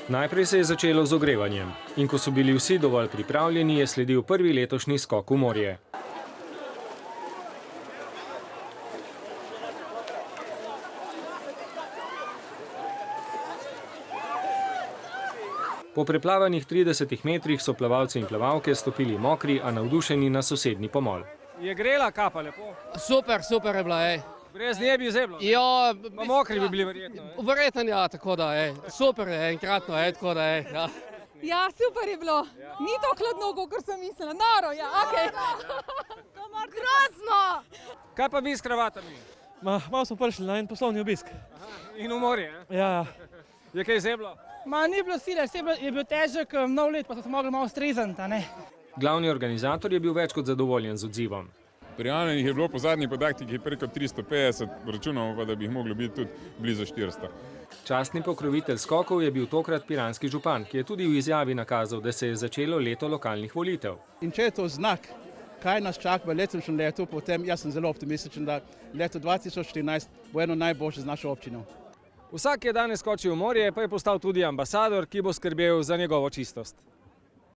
Najprej se je začelo z ogrevanjem in ko so bili vsi dovolj pripravljeni, je sledil prvi letošnji skok v morje. Po preplavanih 30 metrih so plavalci in plavalke stopili mokri, a navdušeni na sosednji pomol. Je grela kapa lepo? Super je bila, Brez nje bi zeblo? Ja, pa mokri bi bili verjetno, Verjetno ja, tako da, Super je, enkratno, tako da, ja. Ja, super je bilo. Ni to hladno, kot sem mislila. Noro, ja, okej. Grozno! Kaj pa vi s kravatami? Malo smo prišli na en poslovni obisk. In v morje, Ja. Je kaj zeblo? Ni bilo sile, je bil težek nov let, pa so se mogli malo strezniti, ne? Glavni organizator je bil več kot zadovoljen z odzivom. Prijavljenih je bilo po zadnjih podatkih preko 350, računamo pa, da bi jih moglo biti tudi blizu 400. Častni pokrovitelj skokov je bil tokrat piranski župan, ki je tudi v izjavi nakazal, da se je začelo leto lokalnih volitev. In če je to znak, kaj nas čaka v letošnjem letu, potem jaz sem zelo optimističen, da leto 2014 bo eno najboljše z našo občino. Vsak je danes skočil v morje, pa je postal tudi ambasador, ki bo skrbel za njegovo čistost.